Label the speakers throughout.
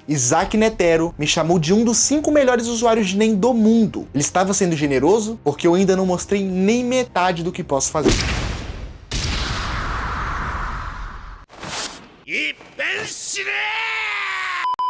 Speaker 1: Isaac Netero me chamou de um dos 5 melhores usuários de NEM do mundo. Ele estava sendo generoso porque eu ainda não mostrei nem metade do que posso fazer.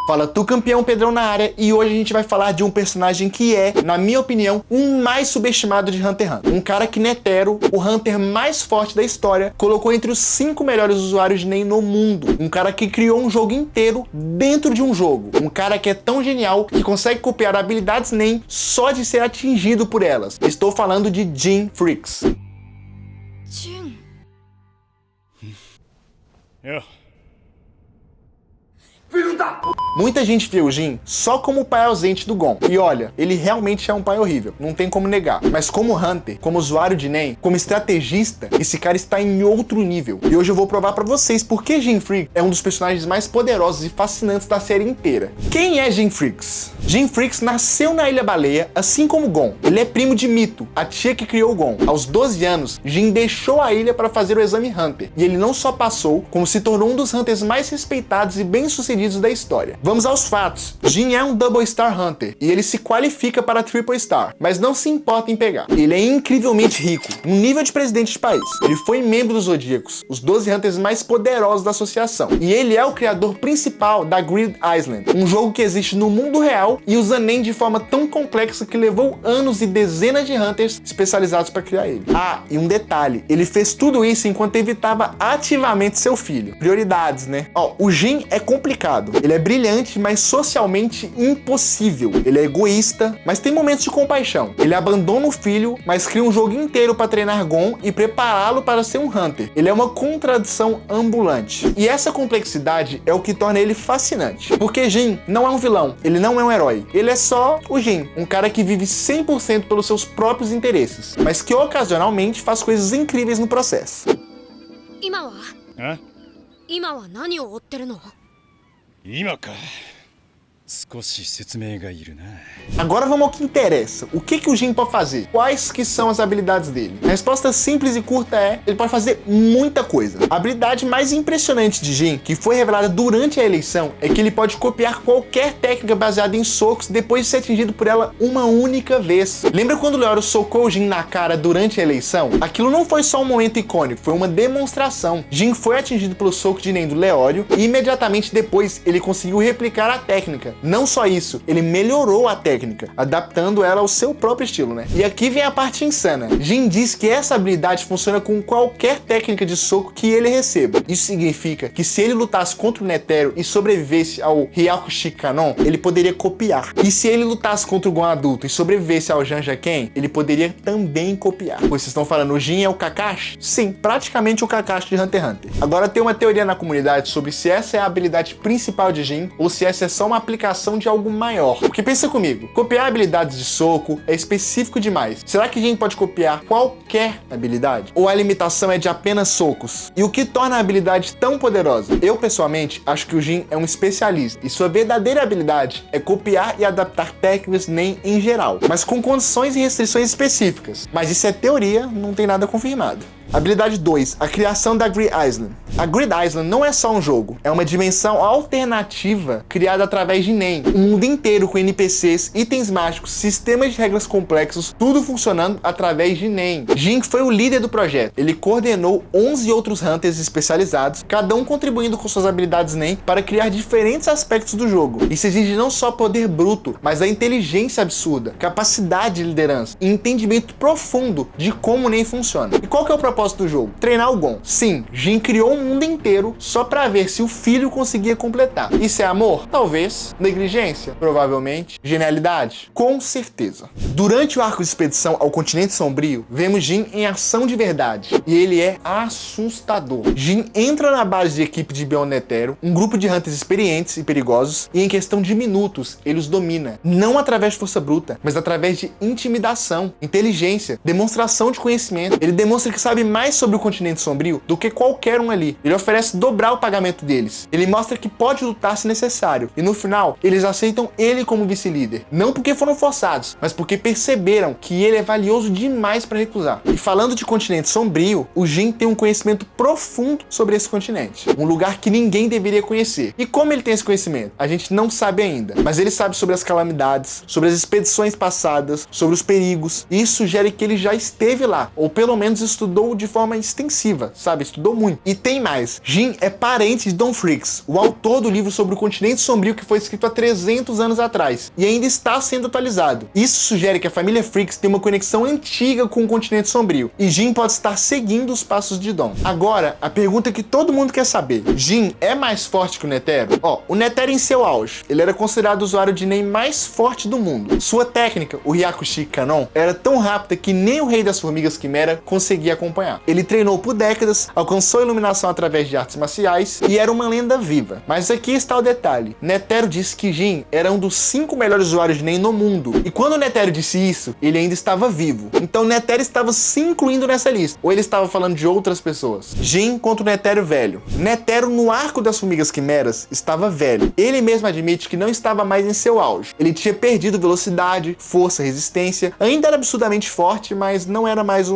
Speaker 1: Fala tu, campeão, Pedrão na área, e hoje a gente vai falar de um personagem que é, na minha opinião, um mais subestimado de Hunter x Hunter. Um cara que Netero, o Hunter mais forte da história, colocou entre os 5 melhores usuários de NEM no mundo. Um cara que criou um jogo inteiro dentro de um jogo. Um cara que é tão genial que consegue copiar habilidades NEM só de ser atingido por elas. Estou falando de Jim Freaks.
Speaker 2: Jin.
Speaker 1: Muita gente vê o Jin só como o pai ausente do Gon. E olha, ele realmente é um pai horrível, não tem como negar. Mas como Hunter, como usuário de NEM, como estrategista, esse cara está em outro nível. E hoje eu vou provar pra vocês por que Jim Freaks é um dos personagens mais poderosos e fascinantes da série inteira. Quem é Jim Freaks? Jim Freaks nasceu na Ilha Baleia, assim como Gon. Ele é primo de Mito, a tia que criou o Gon. Aos 12 anos, Jin deixou a ilha para fazer o exame Hunter. E ele não só passou, como se tornou um dos Hunters mais respeitados e bem-sucedidos da história. Vamos aos fatos. Jin é um Double Star Hunter e ele se qualifica para Triple Star, mas não se importa em pegar. Ele é incrivelmente rico, um nível de presidente de país. Ele foi membro dos Zodíacos, os 12 Hunters mais poderosos da associação. E ele é o criador principal da Grid Island, um jogo que existe no mundo real e usa NEM de forma tão complexa que levou anos e dezenas de Hunters especializados para criar ele. Ah, e um detalhe, ele fez tudo isso enquanto evitava ativamente seu filho. Prioridades, né? Ó, o Jin é complicado. Ele é brilhante, mas socialmente impossível. Ele é egoísta, mas tem momentos de compaixão. Ele abandona o filho, mas cria um jogo inteiro para treinar Gon e prepará-lo para ser um Hunter. Ele é uma contradição ambulante. E essa complexidade é o que torna ele fascinante. Porque Jin não é um vilão, ele não é um herói. Ele é só o Jin, um cara que vive 100% pelos seus próprios interesses, mas que ocasionalmente faz coisas incríveis no processo.
Speaker 2: 今は今は何を追ってるの？
Speaker 3: 今か。少し説明がいるな。
Speaker 1: Agora vamos ao que interessa. O que o Jin pode fazer? Quais que são as habilidades dele? A resposta simples e curta é: ele pode fazer muita coisa. A habilidade mais impressionante de Jin, que foi revelada durante a eleição, é que ele pode copiar qualquer técnica baseada em socos depois de ser atingido por ela uma única vez. Lembra quando o Leoro socou o Jin na cara durante a eleição? Aquilo não foi só um momento icônico, foi uma demonstração. Jin foi atingido pelo soco de NEM do Leório e imediatamente depois ele conseguiu replicar a técnica. Não só isso, ele melhorou a técnica, adaptando ela ao seu próprio estilo, né? E aqui vem a parte insana. Jin diz que essa habilidade funciona com qualquer técnica de soco que ele receba. Isso significa que se ele lutasse contra o Netero e sobrevivesse ao Hyakushi Kanon, ele poderia copiar. E se ele lutasse contra o Gon adulto e sobrevivesse ao Janjaken, ele poderia também copiar. Pois vocês estão falando, o Jin é o Kakashi? Sim, praticamente o Kakashi de Hunter x Hunter. Agora tem uma teoria na comunidade sobre se essa é a habilidade principal de Jin ou se essa é só uma aplicação de algo maior. Porque pensa comigo, copiar habilidades de soco é específico demais. Será que Jin pode copiar qualquer habilidade? Ou a limitação é de apenas socos? E o que torna a habilidade tão poderosa? Eu, pessoalmente, acho que o Jin é um especialista e sua verdadeira habilidade é copiar e adaptar técnicas NEM em geral, mas com condições e restrições específicas. Mas isso é teoria, não tem nada confirmado. Habilidade 2, a criação da Grid Island. A Grid Island não é só um jogo, é uma dimensão alternativa criada através de NEM. Um mundo inteiro com NPCs, itens mágicos, sistemas de regras complexos, tudo funcionando através de NEM. Jin foi o líder do projeto. Ele coordenou 11 outros Hunters especializados, cada um contribuindo com suas habilidades NEM para criar diferentes aspectos do jogo. Isso exige não só poder bruto, mas a inteligência absurda, capacidade de liderança e entendimento profundo de como NEM funciona. E qual que é o propósito do jogo? Treinar o Gon. Sim, Jin criou um mundo inteiro só pra ver se o filho conseguia completar. Isso é amor? Talvez. Negligência? Provavelmente. Genialidade? Com certeza. Durante o arco de expedição ao continente sombrio, vemos Jin em ação de verdade. E ele é assustador. Jin entra na base de equipe de Beyond Netero, um grupo de Hunters experientes e perigosos, e em questão de minutos, ele os domina. Não através de força bruta, mas através de intimidação, inteligência, demonstração de conhecimento. Ele demonstra que sabe mais sobre o continente sombrio do que qualquer um ali. Ele oferece dobrar o pagamento deles. Ele mostra que pode lutar se necessário. E no final, eles aceitam ele como vice-líder. Não porque foram forçados, mas porque perceberam que ele é valioso demais para recusar. E falando de continente sombrio, o Jin tem um conhecimento profundo sobre esse continente. Um lugar que ninguém deveria conhecer. E como ele tem esse conhecimento? A gente não sabe ainda. Mas ele sabe sobre as calamidades, sobre as expedições passadas, sobre os perigos. E isso sugere que ele já esteve lá. Ou pelo menos estudou de forma extensiva, sabe? Estudou muito. E tem mais. Jin é parente de Don Freaks, o autor do livro sobre o continente sombrio que foi escrito há 300 anos atrás. E ainda está sendo atualizado. Isso sugere que a família Freaks tem uma conexão antiga com o continente sombrio. E Jin pode estar seguindo os passos de Don. Agora, a pergunta que todo mundo quer saber. Jin é mais forte que o Netero? O Netero em seu auge. Ele era considerado o usuário de Nen mais forte do mundo. Sua técnica, o Hyakushi Kanon, era tão rápida que nem o Rei das Formigas Quimera conseguia acompanhar. Ele treinou por décadas, alcançou a iluminação através de artes marciais e era uma lenda viva. Mas aqui está o detalhe. Netero disse que Jin era um dos 5 melhores usuários de Nen no mundo. E quando o Netero disse isso, ele ainda estava vivo. Então Netero estava se incluindo nessa lista. Ou ele estava falando de outras pessoas. Jin contra o Netero velho. Netero no arco das Formigas Quimeras estava velho. Ele mesmo admite que não estava mais em seu auge. Ele tinha perdido velocidade, força, resistência. Ainda era absurdamente forte, mas não era mais a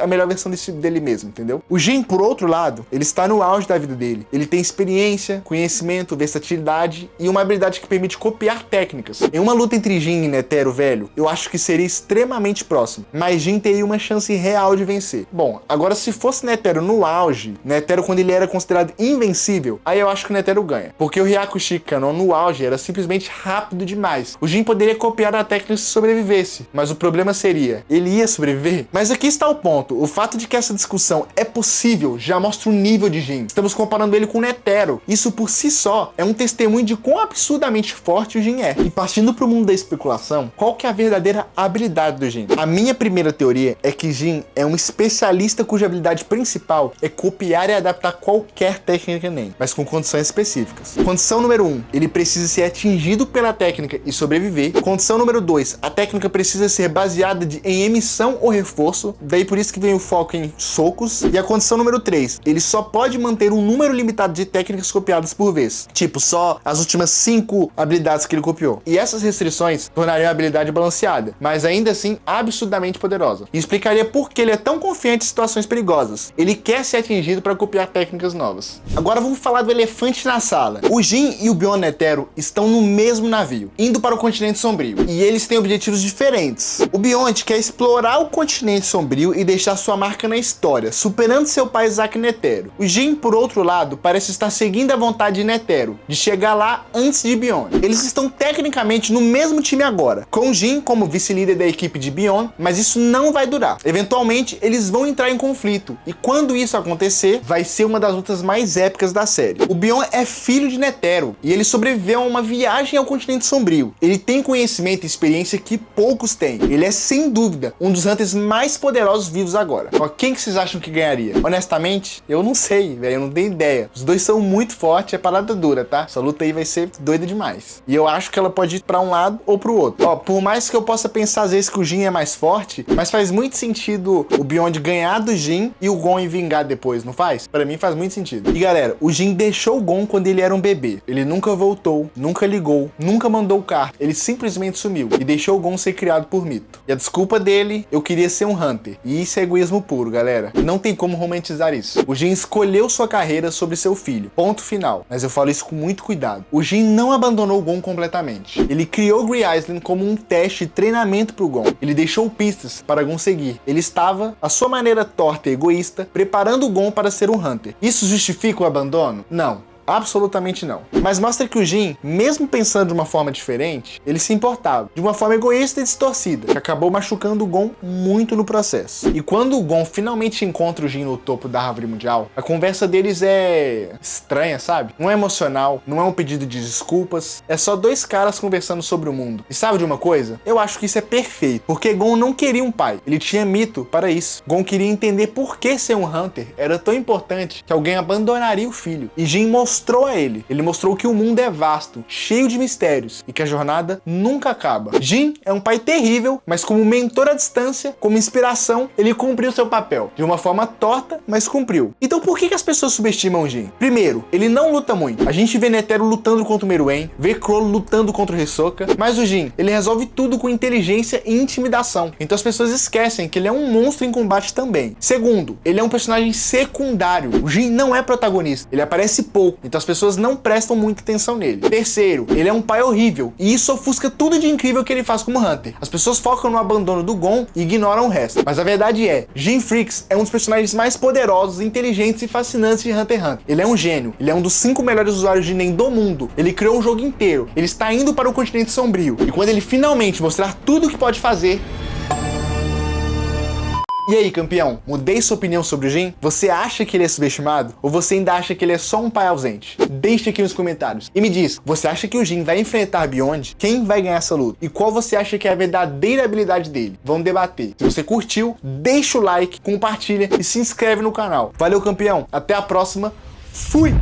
Speaker 1: melhor versão dele mesmo, entendeu? O Jin, por outro lado, ele está no auge da vida dele. Ele tem experiência, conhecimento, versatilidade e uma habilidade que permite copiar técnicas. Em uma luta entre Jin e Netero velho, eu acho que seria extremamente próximo, mas Jin teria uma chance real de vencer. Bom, agora se fosse Netero no auge, Netero quando ele era considerado invencível, aí eu acho que o Netero ganha, porque o Hyakushi Kanon no auge era simplesmente rápido demais. O Jin poderia copiar a técnica se sobrevivesse, mas o problema seria, ele ia sobreviver? Mas aqui está o ponto, o fato de que essa discussão é possível já mostra o nível de Jin. Estamos comparando ele com o Netero. Isso por si só é um testemunho de quão absurdamente forte o Jin é. E partindo para o mundo da especulação, qual que é a verdadeira habilidade do Jin? A minha primeira teoria é que Jin é um especialista cuja habilidade principal é copiar e adaptar qualquer técnica Nen, mas com condições específicas. Condição número 1, ele precisa ser atingido pela técnica e sobreviver. Condição número 2, a técnica precisa ser baseada em emissão ou reforço, daí por isso que vem o foco em socos. E a condição número 3, ele só pode manter um número limitado de técnicas copiadas por vez, tipo só as últimas 5 habilidades que ele copiou. E essas restrições tornariam a habilidade balanceada, mas ainda assim absurdamente poderosa. E explicaria por que ele é tão confiante em situações perigosas. Ele quer ser atingido para copiar técnicas novas. Agora vamos falar do elefante na sala. O Jin e o Beyond Netero estão no mesmo navio, indo para o continente sombrio, e eles têm objetivos diferentes. O Beyond quer explorar o continente sombrio e deixar sua marca na história, superando seu pai Zack Netero. O Jin, por outro lado, parece estar seguindo a vontade de Netero, de chegar lá antes de Beyond. Eles estão tecnicamente no mesmo time agora, com Jin como vice-líder da equipe de Beyond, mas isso não vai durar. Eventualmente, eles vão entrar em conflito, e quando isso acontecer, vai ser uma das lutas mais épicas da série. O Beyond é filho de Netero, e ele sobreviveu a uma viagem ao continente sombrio. Ele tem conhecimento e experiência que poucos têm. Ele é, sem dúvida, um dos Hunters mais poderosos vivos agora. Ó, quem que vocês acham que ganharia? Honestamente, eu não sei, velho, eu não tenho ideia. Os dois são muito fortes, é parada dura, tá? Essa luta aí vai ser doida demais. E eu acho que ela pode ir pra um lado ou pro outro. Ó, por mais que eu possa pensar às vezes que o Jin é mais forte, mas faz muito sentido o Beyond ganhar do Jin e o Gon vingar depois, não faz? Pra mim faz muito sentido. E galera, o Jin deixou o Gon quando ele era um bebê. Ele nunca voltou, nunca ligou, nunca mandou carta. Ele simplesmente sumiu e deixou o Gon ser criado por mito. E a desculpa dele, eu queria ser um Hunter. E isso é egoísmo puro, galera. Não tem como romantizar isso. O Jin escolheu sua carreira sobre seu filho. Ponto final. Mas eu falo isso com muito cuidado. O Jin não abandonou o Gon completamente. Ele criou Grey Island como um teste de treinamento pro Gon. Ele deixou pistas para Gon seguir. Ele estava, à sua maneira torta e egoísta, preparando o Gon para ser um Hunter. Isso justifica o abandono? Não. Absolutamente não. Mas mostra que o Jin, mesmo pensando de uma forma diferente, ele se importava. De uma forma egoísta e distorcida, que acabou machucando o Gon muito no processo. E quando o Gon finalmente encontra o Jin no topo da árvore mundial, a conversa deles é estranha, sabe? Não é emocional, não é um pedido de desculpas, é só dois caras conversando sobre o mundo. E sabe de uma coisa? Eu acho que isso é perfeito, porque Gon não queria um pai, ele tinha mito para isso. Gon queria entender por que ser um Hunter era tão importante que alguém abandonaria o filho. E Jin mostrou mostrou a ele. Ele mostrou que o mundo é vasto, cheio de mistérios e que a jornada nunca acaba. Jin é um pai terrível, mas como mentor à distância, como inspiração, ele cumpriu seu papel. De uma forma torta, mas cumpriu. Então por que as pessoas subestimam o Jin? Primeiro, ele não luta muito. A gente vê Netero lutando contra o Meruem, vê Chrollo lutando contra o Hisoka, mas o Jin, ele resolve tudo com inteligência e intimidação. Então as pessoas esquecem que ele é um monstro em combate também. Segundo, ele é um personagem secundário. O Jin não é protagonista. Ele aparece pouco, então as pessoas não prestam muita atenção nele. Terceiro, ele é um pai horrível, e isso ofusca tudo de incrível que ele faz como Hunter. As pessoas focam no abandono do Gon e ignoram o resto. Mas a verdade é, Jin Freaks é um dos personagens mais poderosos, inteligentes e fascinantes de Hunter x Hunter. Ele é um gênio. Ele é um dos 5 melhores usuários de Nen do mundo. Ele criou o jogo inteiro. Ele está indo para o continente sombrio. E quando ele finalmente mostrar tudo o que pode fazer... E aí, campeão? Mudei sua opinião sobre o Jin? Você acha que ele é subestimado? Ou você ainda acha que ele é só um pai ausente? Deixe aqui nos comentários. E me diz, você acha que o Jin vai enfrentar Beyond? Quem vai ganhar essa luta? E qual você acha que é a verdadeira habilidade dele? Vamos debater. Se você curtiu, deixa o like, compartilha e se inscreve no canal. Valeu, campeão. Até a próxima. Fui!